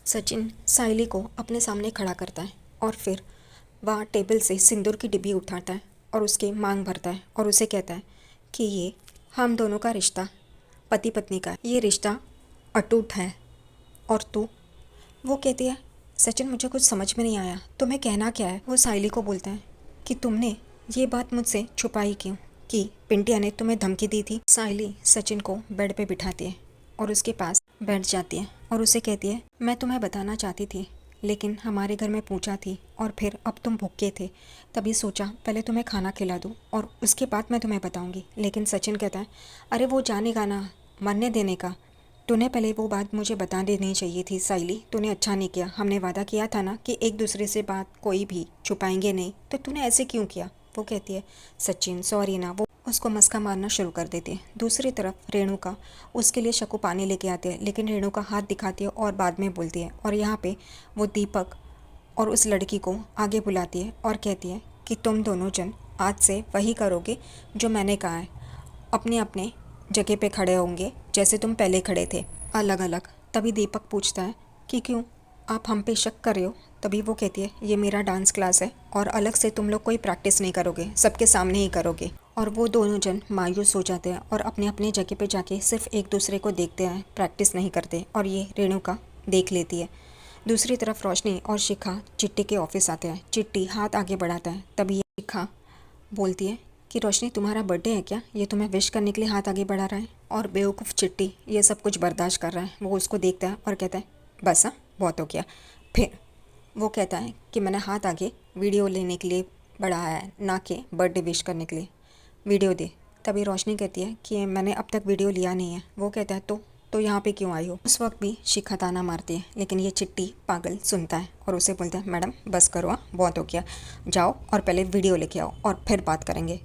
सचिन साइली को अपने सामने खड़ा करता है और फिर वह टेबल से सिंदूर की डिब्बी उठाता है और उसके मांग भरता है और उसे कहता है कि ये हम दोनों का रिश्ता पति पत्नी का है। ये रिश्ता अटूट है। और तू? वो कहती है, सचिन मुझे कुछ समझ में नहीं आया, तुम्हें कहना क्या है? वो साइली को बोलता है कि तुमने ये बात मुझसे छुपाई क्यों, कि पिंटिया ने तुम्हें धमकी दी थी। साइली सचिन को बेड पे बिठाती है और उसके पास बैठ जाती है और उसे कहती है, मैं तुम्हें बताना चाहती थी लेकिन हमारे घर में पूछा थी और फिर अब तुम भूखे थे, तभी सोचा पहले तुम्हें खाना खिला दूँ और उसके बाद मैं तुम्हें बताऊंगी। लेकिन सचिन कहता है, अरे वो जानेगा ना, मरने देने का। तूने पहले वो बात मुझे बता देनी चाहिए थी साइली, तूने अच्छा नहीं किया। हमने वादा किया था ना कि एक दूसरे से बात कोई भी छुपाएंगे नहीं, तो तूने ऐसे क्यों किया? वो कहती है, सचिन सॉरी ना। वो उसको मस्का मारना शुरू कर देती है। दूसरी तरफ रेणुका उसके लिए शकू पानी लेके आते हैं, लेकिन रेणुका हाथ दिखाती है और बाद में बोलती है। और यहाँ पे वो दीपक और उस लड़की को आगे बुलाती है और कहती है कि तुम दोनों जन आज से वही करोगे जो मैंने कहा है, अपने अपने जगह पे खड़े होंगे जैसे तुम पहले खड़े थे, अलग अलग। तभी दीपक पूछता है कि क्यों, आप हम पे शक कर रहे हो? तभी वो कहती है, ये मेरा डांस क्लास है और अलग से तुम लोग कोई प्रैक्टिस नहीं करोगे, सबके सामने ही करोगे। और वो दोनों जन मायूस हो जाते हैं और अपने अपने जगह पे जाके सिर्फ एक दूसरे को देखते हैं, प्रैक्टिस नहीं करते। और ये रेणुका देख लेती है। दूसरी तरफ रोशनी और शिखा चिट्टी के ऑफिस आते हैं। चिट्टी हाथ आगे बढ़ाता है, तभी शिखा बोलती है कि रोशनी तुम्हारा बर्थडे है क्या, ये तुम्हें विश करने के लिए हाथ आगे बढ़ा रहा है? और बेवकूफ़ चिट्टी ये सब कुछ बर्दाश्त कर रहा है। वो उसको देखता है और कहता है, बस हाँ, बहुत हो गया। फिर वो कहता है कि मैंने हाथ आगे वीडियो लेने के लिए बढ़ाया है, ना कि बर्थडे विश करने के लिए। वीडियो दे। तभी रोशनी कहती है कि मैंने अब तक वीडियो लिया नहीं है। वो कहता है, तो यहाँ पे क्यों आई हो? उस वक्त भी शिखा ताना मारती है, लेकिन ये चिट्टी पागल सुनता है और उसे बोलता है, मैडम बस करो, बहुत हो गया, जाओ और पहले वीडियो लेके आओ और फिर बात करेंगे।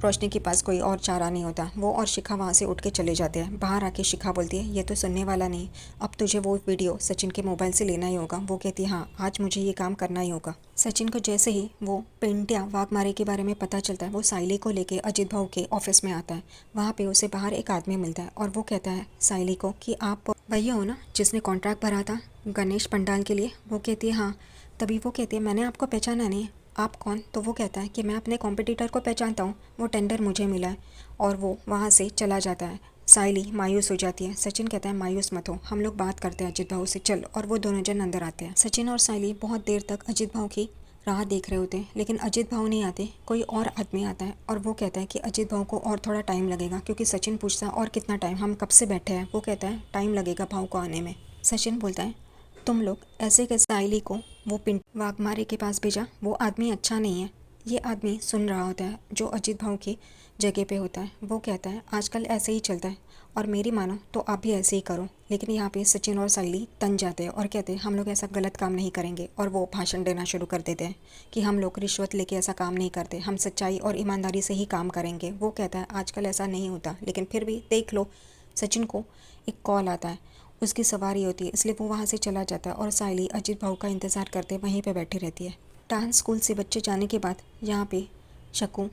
रोशनी के पास कोई और चारा नहीं होता। वो और शिखा वहाँ से उठ के चले जाते हैं। बाहर आके शिखा बोलती है, ये तो सुनने वाला नहीं, अब तुझे वो वीडियो सचिन के मोबाइल से लेना ही होगा। वो कहती है, हाँ आज मुझे ये काम करना ही होगा। सचिन को जैसे ही वो पिंटिया वाघमारे के बारे में पता चलता है, वो साइली को लेके अजित भाऊ के ऑफिस में आता है। वहाँ पे उसे बाहर एक आदमी मिलता है और वो कहता है साइली को कि आप वही हो ना जिसने कॉन्ट्रैक्ट भरा था गणेश पंडाल के लिए? वो कहती है, हाँ। तभी वो कहती है, मैंने आपको पहचाना नहीं, आप कौन? तो वो कहता है कि मैं अपने कॉम्पिटिटर को पहचानता हूँ, वो टेंडर मुझे मिला है। और वो वहाँ से चला जाता है। साइली मायूस हो जाती है। सचिन कहता है, मायूस मत हो, हम लोग बात करते हैं अजित भाऊ से, चल। और वो दोनों जन अंदर आते हैं। सचिन और साइली बहुत देर तक अजित भाऊ की राह देख रहे होते हैं, लेकिन अजित भाऊ नहीं आते। कोई और आदमी आता है और वो कहता है कि अजित भाऊ को और थोड़ा टाइम लगेगा, क्योंकि सचिन पूछता है और कितना टाइम, हम कब से बैठे हैं? वो कहता है, टाइम लगेगा भाऊ को आने में। सचिन बोलता है, तुम लोग ऐसे कैसे साइली को वो पिंट वाघमारे के पास भेजा? वो आदमी अच्छा नहीं है। ये आदमी सुन रहा होता है जो अजित भाऊ की जगह पे होता है। वो कहता है, आजकल ऐसे ही चलता है और मेरी मानो तो आप भी ऐसे ही करो। लेकिन यहाँ पे सचिन और साइली तन जाते हैं और कहते हैं, हम लोग ऐसा गलत काम नहीं करेंगे। और वो भाषण देना शुरू कर देते हैं कि हम लोग रिश्वत लेके ऐसा काम नहीं करते, हम सच्चाई और ईमानदारी से ही काम करेंगे। वो कहता है, आजकल ऐसा नहीं होता, लेकिन फिर भी देख लो। सचिन को एक कॉल आता है, उसकी सवारी होती है, इसलिए वो वहाँ से चला जाता है और साइली अजित भाऊ का इंतज़ार करते वहीं पे बैठी रहती है। डांस स्कूल से बच्चे जाने के बाद यहाँ पे शकू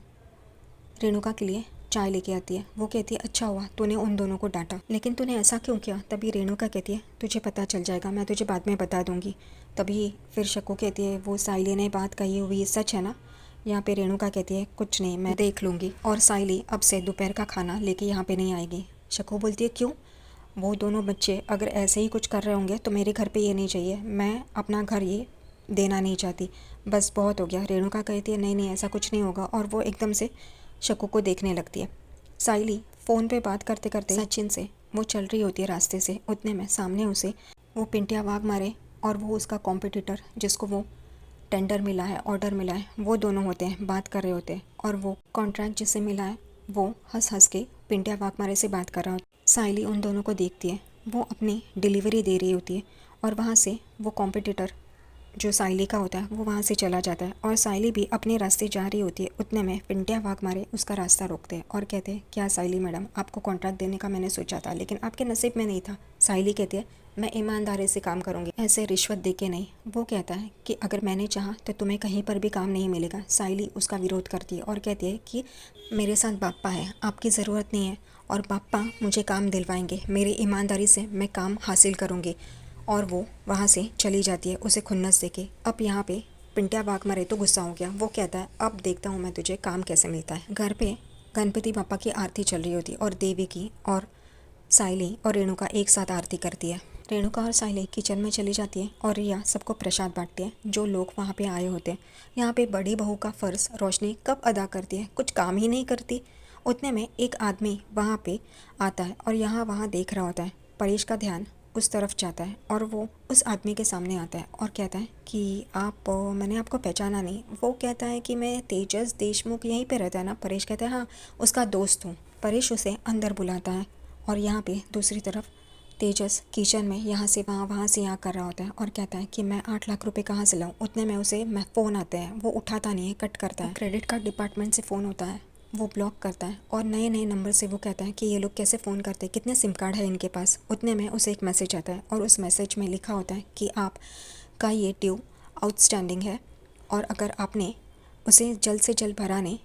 रेणुका के लिए चाय लेके आती है। वो कहती है, अच्छा हुआ तूने उन दोनों को डांटा, लेकिन तूने ऐसा क्यों किया? तभी रेणुका कहती है, तुझे पता चल जाएगा, मैं तुझे बाद में बता दूंगी। तभी फिर शकू कहती है, वो साइली ने बात कही हुई सच है ना? यहाँ पे रेणुका कहती है, कुछ नहीं, मैं देख लूँगी। और साइली अब से दोपहर का खाना लेके यहाँ पे नहीं आएगी। शकू बोलती है, क्यों? वो दोनों बच्चे अगर ऐसे ही कुछ कर रहे होंगे तो मेरे घर पे ये नहीं चाहिए, मैं अपना घर ये देना नहीं चाहती, बस बहुत हो गया। रेणुका कहती है, नहीं नहीं ऐसा कुछ नहीं होगा। और वो एकदम से शकू को देखने लगती है। साइली फ़ोन पे बात करते करते सचिन से वो चल रही होती है रास्ते से, उतने में सामने उसे वो पिंटिया वाघमारे और वो उसका कॉम्पिटिटर जिसको वो टेंडर मिला है, ऑर्डर मिला है, वो दोनों होते हैं, बात कर रहे होते हैं। और वो कॉन्ट्रैक्ट जिसे मिला है वो हंस हंस के पिंटिया वाघमारे से बात कर रहा होता है। साइली उन दोनों को देखती है, वो अपनी डिलीवरी दे रही होती है और वहाँ से वो कॉम्पिटिटर जो साइली का होता है वो वहाँ से चला जाता है और साइली भी अपने रास्ते जा रही होती है। उतने में पिंटिया वाघमारे उसका रास्ता रोकते हैं और कहते हैं, क्या साइली मैडम, आपको कॉन्ट्रैक्ट देने का मैंने सोचा था, लेकिन आपके नसीब में नहीं था। साइली कहती है, मैं ईमानदारी से काम करूँगी, ऐसे रिश्वत दे के नहीं। वो कहता है कि अगर मैंने चाहा तो तुम्हें कहीं पर भी काम नहीं मिलेगा। साइली उसका विरोध करती है और कहती है कि मेरे साथ बाप्पा है, आपकी ज़रूरत नहीं है और बाप्पा मुझे काम दिलवाएंगे, मेरी ईमानदारी से मैं काम हासिल करूँगी। और वो वहाँ से चली जाती है उसे खुन्नस देके। अब यहाँ पे पिंटिया बाघ मरे तो गुस्सा हो गया। वो कहता है अब देखता हूँ मैं तुझे काम कैसे मिलता है। घर पे गणपति बापा की आरती चल रही होती है और देवी की, और साइली और रेणुका एक साथ आरती करती है। रेणुका और साइली किचन में चली जाती है और रिया सबको प्रसाद बांटती है जो लोग वहाँ पे आए होते हैं। यहाँ पे बड़ी बहू का फ़र्ज रोशनी कब अदा करती है, कुछ काम ही नहीं करती। उतने में एक आदमी वहाँ पे आता है और यहाँ वहाँ देख रहा होता है। परेश का ध्यान उस तरफ जाता है और वो उस आदमी के सामने आता है और कहता है कि आप मैंने आपको पहचाना नहीं। वो कहता है कि मैं तेजस देशमुख, यहीं पे रहता है ना। परेश कहता है हाँ, उसका दोस्त हूँ। परेश उसे अंदर बुलाता है और यहाँ पे दूसरी तरफ तेजस किचन में यहाँ से वहाँ से यहाँ कर रहा होता है और कहता है कि मैं 8 लाख रुपए कहाँ से लाऊं। उतने में उसे फ़ोन आते हैं, वो उठाता नहीं है, कट करता है। क्रेडिट कार्ड डिपार्टमेंट से फ़ोन होता है, वो ब्लॉक करता है और नए नए नंबर से वो कहता है कि ये लोग कैसे फ़ोन करते हैं, कितने सिम कार्ड है इनके पास। उतने में उसे एक मैसेज आता है और उस मैसेज में लिखा होता है कि आपका ये ड्यू आउटस्टैंडिंग है और अगर आपने उसे जल्द से जल्द भरा नहीं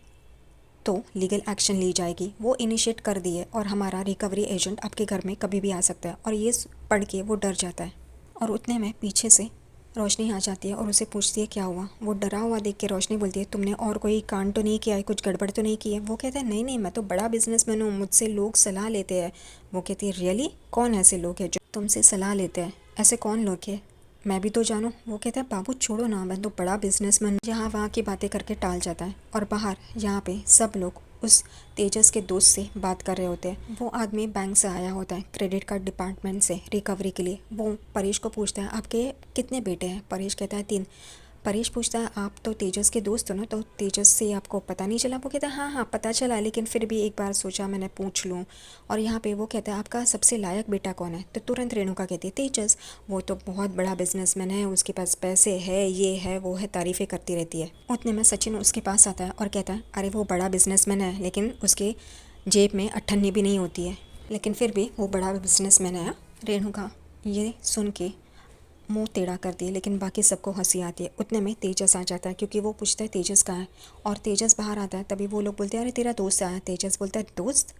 तो लीगल एक्शन ली जाएगी। वो इनिशिएट कर दी है और हमारा रिकवरी एजेंट आपके घर में कभी भी आ सकता है। और ये पढ़ के वो डर जाता है और उतने में पीछे से रोशनी आ जाती है और उसे पूछती है क्या हुआ। वो डरा हुआ देख के रोशनी बोलती है तुमने और कोई कांड तो नहीं किया है, कुछ गड़बड़ तो नहीं की है। वो कहता है नहीं नहीं, मैं तो बड़ा बिजनेसमैन हूँ, मुझसे लोग सलाह लेते हैं। वो कहती है रियली, कौन ऐसे लोग हैं जो तुमसे सलाह लेते हैं, ऐसे कौन लोग हैं, मैं भी तो जानूँ। वो कहता है बाबू छोड़ो ना, मैं तो बड़ा बिजनेसमैन। यहाँ वहाँ की बातें करके टाल जाता है और बाहर यहाँ पे सब लोग उस तेजस के दोस्त से बात कर रहे होते हैं। वो आदमी बैंक से आया होता है, क्रेडिट कार्ड डिपार्टमेंट से रिकवरी के लिए। वो परेश को पूछता है आपके कितने बेटे हैं। परेश कहता है 3। परेश पूछता है आप तो तेजस के दोस्त हो ना, तो तेजस से आपको पता नहीं चला। वो कहता है हाँ हाँ पता चला, लेकिन फिर भी एक बार सोचा मैंने पूछ लूँ। और यहाँ पे वो कहता है आपका सबसे लायक बेटा कौन है। तो तुरंत रेणुका कहती है तेजस, वो तो बहुत बड़ा बिजनेसमैन है, उसके पास पैसे है, ये है वो है, तारीफ़ें करती रहती है। उतने में सचिन उसके पास आता है और कहता है अरे वो बड़ा बिजनेसमैन है लेकिन उसके जेब में अट्ठन्नी भी नहीं होती है, लेकिन फिर भी वो बड़ा बिजनेसमैन है। रेणुका ये सुन के मुंह टेढ़ा कर दिए, लेकिन बाकी सबको हंसी आती है। उतने में तेजस आ जाता है क्योंकि वो पूछता है तेजस कहाँ है, और तेजस बाहर आता है। तभी वो लोग बोलते हैं अरे तेरा दोस्त आया। तेजस बोलता है दोस्त,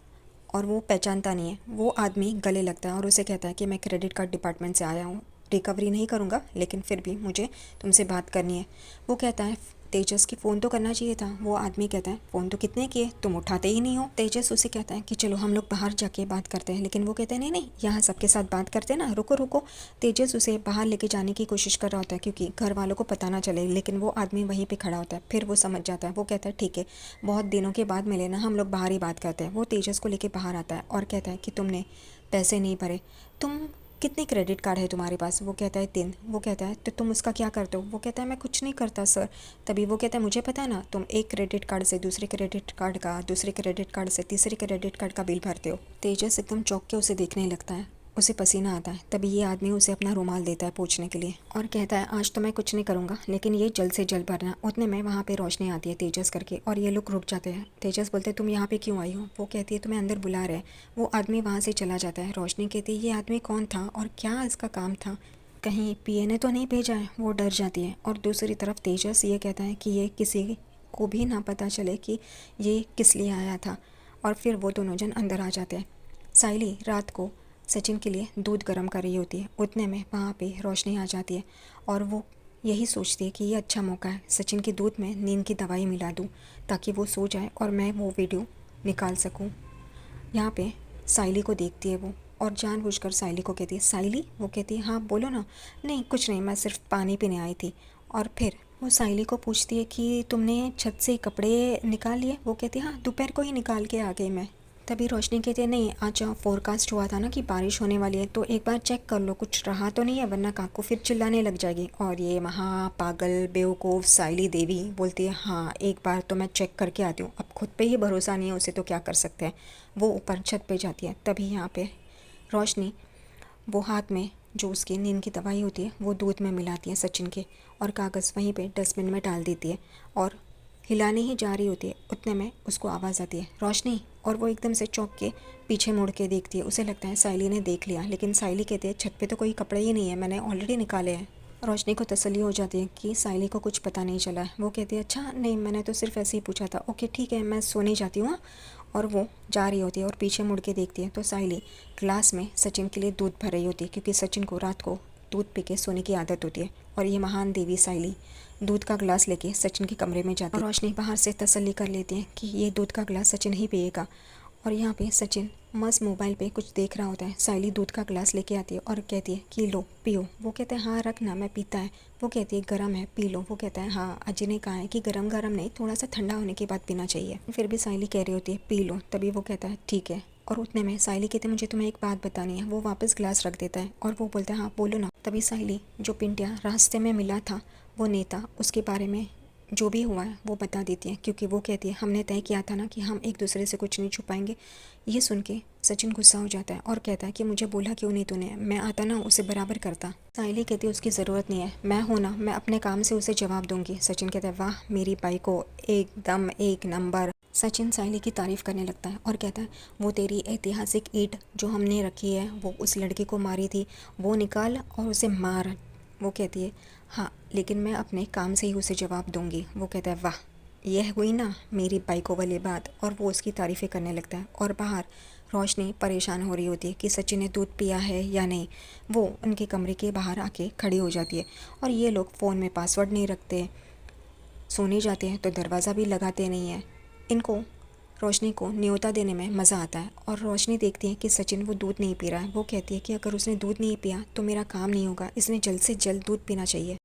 और वो पहचानता नहीं है। वो आदमी गले लगता है और उसे कहता है कि मैं क्रेडिट कार्ड डिपार्टमेंट से आया हूँ, रिकवरी नहीं करूँगा लेकिन फिर भी मुझे तुमसे बात करनी है। वो कहता है तेजस की फ़ोन तो करना चाहिए था। वो आदमी कहता है फ़ोन तो कितने किए, तुम उठाते ही नहीं हो। तेजस उसे कहता है कि चलो हम लोग बाहर जाके बात करते हैं, लेकिन वो कहता है नहीं नहीं, यहाँ सबके साथ बात करते हैं ना, रुको रुको। तेजस उसे बाहर लेके जाने की कोशिश कर रहा होता है क्योंकि घर वालों को पता ना चले, लेकिन वो आदमी वहीं पे खड़ा होता है। फिर वो समझ जाता है। वो कहता है ठीक है, बहुत दिनों के बाद मिले ना, हम लोग बाहर ही बात करते हैं। वो तेजस को लेके बाहर आता है और कहता है कि तुमने पैसे नहीं भरे, तुम कितने क्रेडिट कार्ड है तुम्हारे पास। वो कहता है 3। वो कहता है तो तुम उसका क्या करते हो। वो कहता है मैं कुछ नहीं करता सर। तभी वो कहता है मुझे पता है ना, तुम एक क्रेडिट कार्ड से दूसरे क्रेडिट कार्ड का, दूसरे क्रेडिट कार्ड से तीसरे क्रेडिट कार्ड का बिल भरते हो। तेजस एकदम चौंक के उसे देखने लगता है, उसे पसीना आता है। तभी ये आदमी उसे अपना रुमाल देता है पोंछने के लिए और कहता है आज तो मैं कुछ नहीं करूँगा, लेकिन ये जल्द से जल्द भरना। उतने में वहाँ पे रोशनी आती है तेजस करके और ये लोग रुक जाते हैं। तेजस बोलते तुम यहाँ पे क्यों आई हो। वो कहती है तुम्हें अंदर बुला रहे हैं। वो आदमी वहाँ से चला जाता है। रोशनी कहती है ये आदमी कौन था और क्या इसका काम था, कहीं पीए ने तो नहीं भेजा है। वो डर जाती है। और दूसरी तरफ तेजस ये कहता है कि ये किसी को भी ना पता चले कि ये किस लिए आया था। और फिर वो दोनों जन अंदर आ जाते हैं। साइली रात को सचिन के लिए दूध गर्म कर रही होती है। उतने में वहाँ पे रोशनी आ जाती है और वो यही सोचती है कि ये अच्छा मौका है, सचिन के दूध में नींद की दवाई मिला दूँ ताकि वो सो जाए और मैं वो वीडियो निकाल सकूँ। यहाँ पे साइली को देखती है वो और जानबूझकर साइली को कहती है साइली। वो कहती है हाँ बोलो ना। नहीं कुछ नहीं, मैं सिर्फ पानी पीने आई थी। और फिर वो साइली को पूछती है कि तुमने छत से कपड़े निकाल लिए। वो कहती है हाँ दोपहर को ही निकाल के आ गई मैं। तभी रोशनी कहती है नहीं, आज फोरकास्ट हुआ था ना कि बारिश होने वाली है, तो एक बार चेक कर लो कुछ रहा तो नहीं है, वरना काकू फिर चिल्लाने लग जाएगी। और ये महा पागल बेवकूफ़ साइली देवी बोलती है हाँ एक बार तो मैं चेक करके आती हूँ। अब खुद पे ही भरोसा नहीं है उसे तो क्या कर सकते हैं। वो ऊपर छत पे जाती है। तभी यहाँ पे रोशनी वो हाथ में जो उसकी नींद की दवाई होती है वो दूध में मिलाती है सचिन के, और कागज़ वहीं पे डस्टबिन में डाल देती है और हिलाने ही जा रही होती है। उतने में उसको आवाज़ आती है रोशनी, और वो एकदम से चौंक के पीछे मुड़ के देखती है। उसे लगता है साइली ने देख लिया, लेकिन साइली कहती है छत पे तो कोई कपड़े ही नहीं है, मैंने ऑलरेडी निकाले हैं। रोशनी को तसल्ली हो जाती है कि साइली को कुछ पता नहीं चला है। वो कहती है अच्छा नहीं, मैंने तो सिर्फ ऐसे ही पूछा था, ओके ठीक है मैं सोने जाती हूँ। और वो जा रही होती है और पीछे मुड़ के देखती है तो साइली ग्लास में सचिन के लिए दूध भर रही होती है, क्योंकि सचिन को रात को दूध पी के सोने की आदत होती है। और ये महान देवी साइली दूध का गिलास लेके सचिन के कमरे में जाती है और रोशनी बाहर से तसल्ली कर लेती है कि ये दूध का गिलास सचिन ही पिएगा। और यहाँ पे सचिन मस्त मोबाइल पे कुछ देख रहा होता है। साइली दूध का गिलास लेके आती है और कहती है कि लो पियो। वो कहता है हाँ रख ना, मैं पीता है। वो कहती है गर्म है, पी लो। वो कहता है हाँ अजय ने कहा है कि गरम गरम नहीं, थोड़ा सा ठंडा होने के बाद पीना चाहिए। फिर भी साइली कह रही होती है पी लो, तभी वो कहता है ठीक है। और उतने में साइली कहती है मुझे तुम्हें एक बात बतानी है। वो वापस गिलास रख देता है और वो बोलता है हाँ बोलो ना। तभी साइली जो पिंटिया रास्ते में मिला था वो नेता, उसके बारे में जो भी हुआ है वो बता देती है, क्योंकि वो कहती है हमने तय किया था ना कि हम एक दूसरे से कुछ नहीं छुपाएंगे। ये सुन के सचिन गुस्सा हो जाता है और कहता है कि मुझे बोला क्यों नहीं तूने, मैं आता ना उसे बराबर करता। साइली कहती है उसकी ज़रूरत नहीं है, मैं हूँ ना, मैं अपने काम से उसे जवाब दूंगी। सचिन कहता है वाह मेरी बाई को एकदम एक नंबर। सचिन साइली की तारीफ करने लगता है और कहता है वो तेरी ऐतिहासिक ईंट जो हमने रखी है वो उस लड़के को मारी थी, वो निकाल और उसे मार। वो कहती है हाँ लेकिन मैं अपने काम से ही उसे जवाब दूंगी। वो कहता है वाह यह हुई ना मेरी बाइको वाली बात। और वो उसकी तारीफ़ें करने लगता है। और बाहर रोशनी परेशान हो रही होती है कि सचिन ने दूध पिया है या नहीं। वो उनके कमरे के बाहर आके खड़ी हो जाती है और ये लोग फ़ोन में पासवर्ड नहीं रखते, सोने जाते हैं तो दरवाज़ा भी लगाते नहीं हैं। इनको रोशनी को न्योता देने में मज़ा आता है। और रोशनी देखती है कि सचिन वो दूध नहीं पी रहा है। वो कहती है कि अगर उसने दूध नहीं पिया तो मेरा काम नहीं होगा, इसने जल्द से जल्द दूध पीना चाहिए।